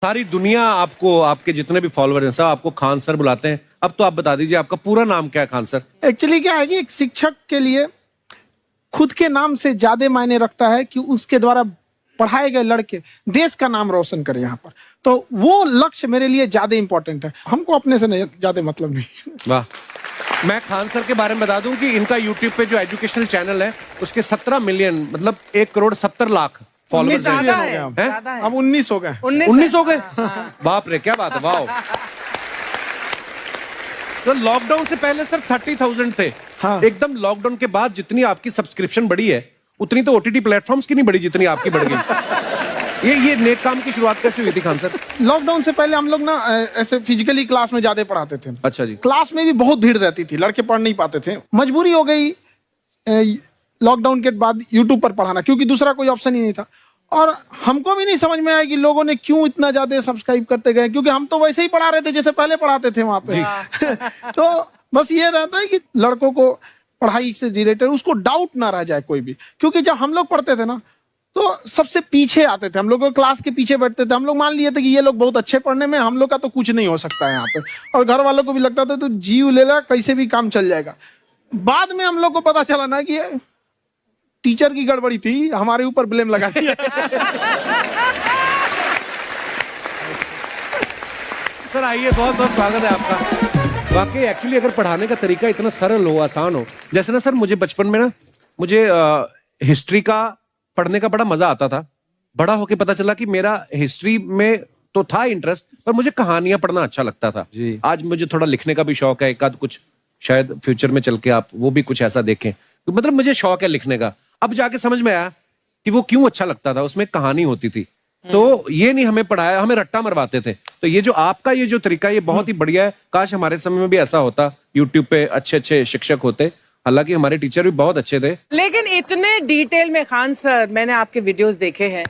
सारी दुनिया आपको, आपके जितने भी फॉलोअर हैं सब आपको खान सर बुलाते हैं। अब तो आप बता दीजिए आपका पूरा नाम क्या है खान सर? एक्चुअली क्या है कि एक शिक्षक के लिए खुद के नाम से ज्यादा मायने रखता है कि उसके द्वारा पढ़ाए गए लड़के देश का नाम रोशन करें यहाँ पर। तो वो लक्ष्य मेरे लिए ज्यादा इंपॉर्टेंट है, हमको अपने से नहीं ज्यादा मतलब नहीं। वाह। मैं खान सर के बारे में बता दूं कि इनका यूट्यूब पे जो एजुकेशनल चैनल है उसके 17 मिलियन मतलब 1,70,00,000 फॉलोअर्स हैं। अब 19 हो गए। 19 हो गए। बाप रे, क्या बात है, वाह। तो लॉकडाउन से पहले सर 30,000 थे। हाँ। एकदम लॉकडाउन के बाद जितनी आपकी सब्सक्रिप्शन बढ़ी है उतनी तो ओटीटी प्लेटफॉर्म्स की नहीं बढ़ी जितनी आपकी बढ़ गई। ये नेक काम की शुरुआत कैसे हुई थी खान सर? लॉकडाउन से पहले हम लोग ना ऐसे फिजिकली क्लास में ज्यादा पढ़ाते थे। अच्छा जी। क्लास में भी बहुत भीड़ रहती थी, लड़के पढ़ नहीं पाते थे। मजबूरी हो गई लॉकडाउन के बाद यूट्यूब पर पढ़ाना, क्योंकि दूसरा कोई ऑप्शन ही नहीं था। और हमको भी नहीं समझ में आया कि लोगों ने क्यों इतना ज्यादा सब्सक्राइब करते गए, क्योंकि हम तो वैसे ही पढ़ा रहे थे जैसे पहले पढ़ाते थे वहां पे। तो बस ये रहता है कि लड़कों को पढ़ाई से रिलेटेड उसको डाउट ना रह जाए कोई भी, क्योंकि जब हम लोग पढ़ते थे ना तो सबसे पीछे आते थे, हम लोग क्लास के पीछे बैठते थे। हम लोग मान लिए थे कि ये लोग बहुत अच्छे पढ़ने में, हम लोग का तो कुछ नहीं हो सकता है यहाँ पे। और घर वालों को भी लगता था तो जीव ले ला, कैसे भी काम चल जाएगा। बाद में हम लोग को पता चला ना कि टीचर की गड़बड़ी थी, हमारे ऊपर ब्लेम लगा दिया। सर आइए, बहुत बहुत स्वागत है आपका। वाकई एक्चुअली अगर पढ़ाने का तरीका इतना सरल हो, आसान हो, जैसे ना सर मुझे बचपन में ना मुझे हिस्ट्री का पढ़ने का बड़ा मजा आता था। बड़ा होके पता चला कि मेरा हिस्ट्री में तो था इंटरेस्ट, पर मुझे कहानियां पढ़ना अच्छा लगता था जी। आज मुझे थोड़ा लिखने का भी शौक है, एक आध कुछ शायद फ्यूचर में चल के आप वो भी कुछ ऐसा देखें। तो मतलब मुझे शौक है लिखने का। अब जाके समझ में आया कि वो क्यों अच्छा लगता था, उसमें कहानी होती थी। तो ये नहीं हमें पढ़ाया, हमें रट्टा मरवाते थे। तो ये जो आपका ये जो तरीका ये बहुत ही बढ़िया है। काश हमारे समय में भी ऐसा होता, यूट्यूब पे अच्छे अच्छे शिक्षक होते। हालांकि हमारे टीचर भी बहुत अच्छे थे। लेकिन इतने डिटेल में खान सर, मैंने आपके वीडियोस देखे हैं,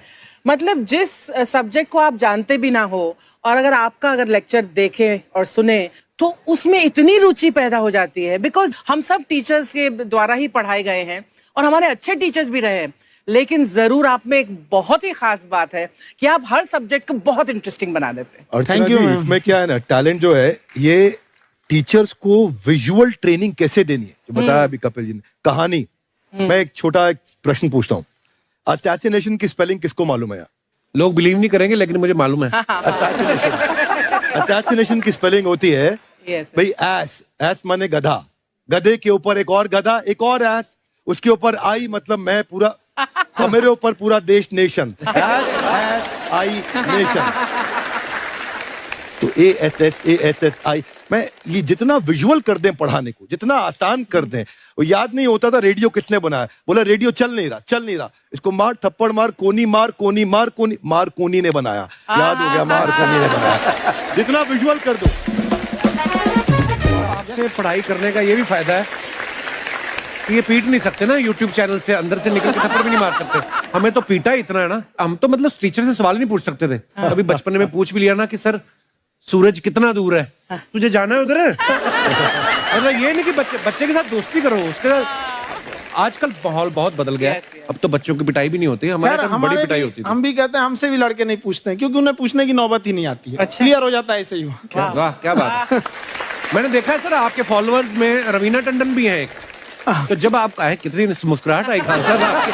मतलब जिस सब्जेक्ट को आप जानते भी ना हो और अगर लेक्चर देखें और सुने तो उसमें इतनी रुचि पैदा हो जाती है। बिकॉज हम सब टीचर्स के द्वारा ही पढ़ाए गए हैं और हमारे अच्छे टीचर्स भी रहे हैं, लेकिन जरूर आप में एक बहुत ही खास बात है कि आप हर सब्जेक्ट को बहुत इंटरेस्टिंग बना देते हैं। और थैंक यू। इसमें क्या है ना, टैलेंट जो है ये टीचर्स को विजुअल ट्रेनिंग कैसे देनी है, जो बताया अभी कपिल जी ने। कहानी, मैं एक छोटा प्रश्न पूछता हूँ, असैसिनेशन की स्पेलिंग किसको मालूम है? लोग बिलीव नहीं करेंगे लेकिन मुझे मालूम है। असैसिनेशन की स्पेलिंग होती है भाई एस माने गधा, गधे के ऊपर एक और गधा, एक और एस, उसके ऊपर आई मतलब मैं पूरा, और मेरे ऊपर पूरा देश, नेशन। S I nation. तो ASSASSI मैं ये जितना विजुअल कर दें पढ़ाने को, जितना आसान कर दें। वो याद नहीं होता था रेडियो किसने बनाया, बोला रेडियो चल नहीं रहा, इसको मार थप्पड़ मार, कोनी मार, कोनी मार, कोनी मार, कोनी ने बनाया। याद हो गया, मार कोनी ने बनाया। जितना विजुअल कर दो। आपसे पढ़ाई करने का ये भी फायदा है कि ये पीट नहीं सकते ना यूट्यूब चैनल से, अंदर से निकल के थप्पड़ भी नहीं मार सकते। हमें तो पीटा ही इतना है ना, हम तो मतलब टीचर से सवाल नहीं पूछ सकते थे। अभी बचपन में पूछ भी लिया ना कि सर सूरज कितना दूर है, तुझे जाना है उधर? मतलब ये नहीं कि बच्चे के साथ दोस्ती करो, उसके साथ। आजकल माहौल बहुत बदल गया है। अब तो बच्चों की पिटाई भी नहीं होती, हमारे टाइम बड़ी पिटाई होती थी। हम भी कहते हैं, हमसे भी लड़के नहीं पूछते हैं क्योंकि उन्हें पूछने की नौबत ही नहीं आती है। क्लियर हो जाता है ऐसे ही। वाह, क्या बात है। मैंने देखा है सर आपके फॉलोअर्स में रवीना टंडन भी है एक। तो जब आप आए, कितनी मुस्कुराहट आई खान साहब आपके।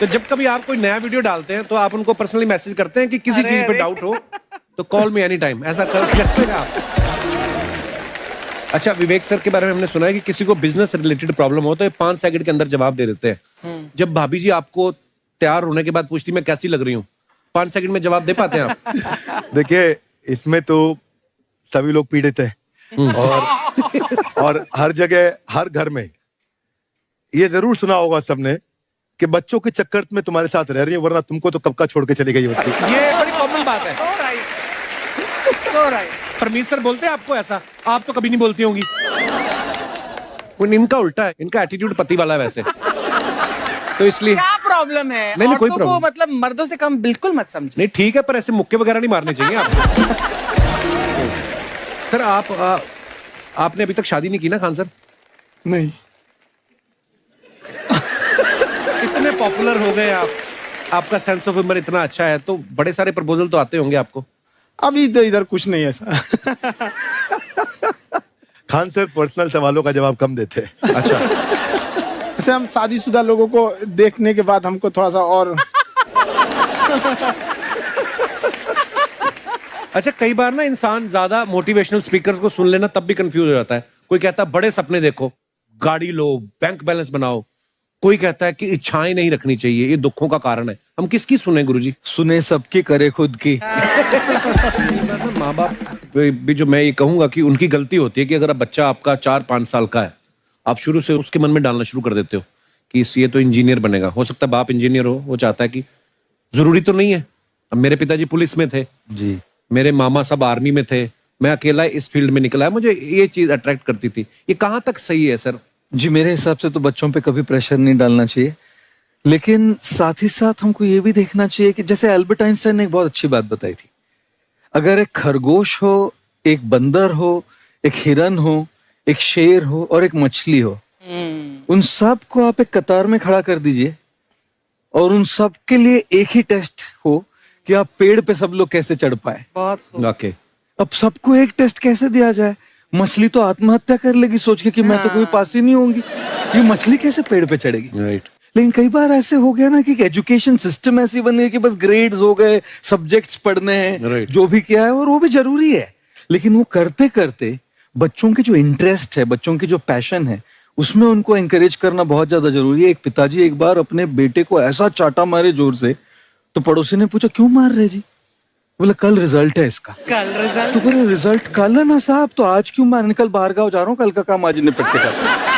तो जब कभी आप कोई नया वीडियो डालते हैं तो आप उनको पर्सनली मैसेज करते हैं कि किसी चीज पे डाउट हो तो कॉल मी एनी टाइम, ऐसा करते हैं आप? अच्छा, विवेक सर के बारे में हमने सुना है कि किसी को बिजनेस रिलेटेड प्रॉब्लम हो तो ये 5 सेकंड के अंदर जवाब दे देते हैं। जब भाभी जी आपको तैयार होने के बाद पूछती मैं कैसी लग रही हूँ, 5 सेकंड में जवाब दे पाते हैं आप? देखिए, इसमें तो सभी लोग पीड़ित हैं और हर जगह, हर घर में ये जरूर सुना होगा सबने कि बच्चों के चक्कर में तुम्हारे साथ रह रही है, वरना तुमको तो कब का छोड़ के चली गई होती। ये बड़ी कॉमन बात है। परमीत सर बोलते हैं आपको ऐसा? आप तो कभी नहीं बोलती होंगी। इनका उल्टा है, इनका एटीट्यूड पति वाला है वैसे, तो इसलिए। क्या प्रॉब्लम है? नहीं, कोई प्रॉब्लम को मतलब मर्दों से कम बिल्कुल मत समझे। नहीं ठीक है, पर ऐसे मुक्के वगैरह नहीं मारने चाहिए आपको। सर आपने अभी तक शादी नहीं की ना खान सर? नहीं। इतने पॉपुलर हो गए आप, आपका सेंस ऑफ ह्यूमर इतना अच्छा है तो बड़े सारे प्रपोजल तो आते होंगे आपको। अभी तो इधर कुछ नहीं है सर। खान सर पर्सनल सवालों का जवाब कम देते हैं। अच्छा, जैसे हम शादीशुदा लोगों को देखने के बाद हमको थोड़ा सा और अच्छा कई बार ना इंसान ज्यादा मोटिवेशनल स्पीकर्स को सुन लेना तब भी कंफ्यूज हो जाता है। कोई कहता है बड़े सपने देखो, गाड़ी लो, बैंक बैलेंस बनाओ। कोई कहता है कि इच्छाएं नहीं रखनी चाहिए, ये दुखों का कारण है। हम किसकी सुने गुरुजी? सुने सबकी करे खुद की। माँ बाप भी जो मैं ये कहूंगा कि उनकी गलती होती है कि अगर बच्चा आपका 4-5 साल का है, आप शुरू से उसके मन में डालना शुरू कर देते हो कि ये तो इंजीनियर बनेगा। हो सकता है बाप इंजीनियर हो, वो चाहता है कि जरूरी तो नहीं है। अब मेरे पिताजी पुलिस में थे जी, मेरे मामा सब आर्मी में थे, मैं अकेला इस फील्ड में निकला है। मुझे ये चीज अट्रैक्ट करती थी। ये कहाँ तक सही है सर? जी मेरे हिसाब से तो बच्चों पे कभी प्रेशर नहीं डालना चाहिए, लेकिन साथ ही साथ हमको ये भी देखना चाहिए कि जैसे एल्बर्ट आइंस्टाइन ने एक बहुत अच्छी बात बताई थी, अगर एक खरगोश हो, एक बंदर हो, एक हिरन हो, एक शेर हो और एक मछली हो, उन सब को आप एक कतार में खड़ा कर दीजिए और उन सब के लिए एक ही टेस्ट हो कि आप पेड़ पे सब लोग कैसे चढ़ पाए। बहुत खूब। ओके, अब सबको एक टेस्ट कैसे दिया जाए? मछली तो आत्महत्या कर लेगी सोच के कि मैं तो कोई पास ही नहीं होंगी, ये मछली कैसे पेड़ पे चढ़ेगी? राइट। लेकिन कई बार ऐसे हो गया ना कि एजुकेशन सिस्टम ऐसी बन गई कि बस ग्रेड्स हो गए, सब्जेक्ट्स पढ़ने हैं, Right. जो भी किया है और वो भी जरूरी है, लेकिन वो करते करते बच्चों की जो इंटरेस्ट है, बच्चों की जो पैशन है, उसमें उनको एंकरेज करना बहुत ज्यादा जरूरी है। एक पिताजी एक बार अपने बेटे को ऐसा चाटा मारे जोर से, तो पड़ोसी ने पूछा क्यों मार रहे जी? बोला कल रिजल्ट है इसका। कल रिजल्ट? तो बोले रिजल्ट कल है ना साहब, तो आज क्यों मार? कल बाहर गाँव जा रहा हूँ, कल का काम आज निपट के जाता हूं।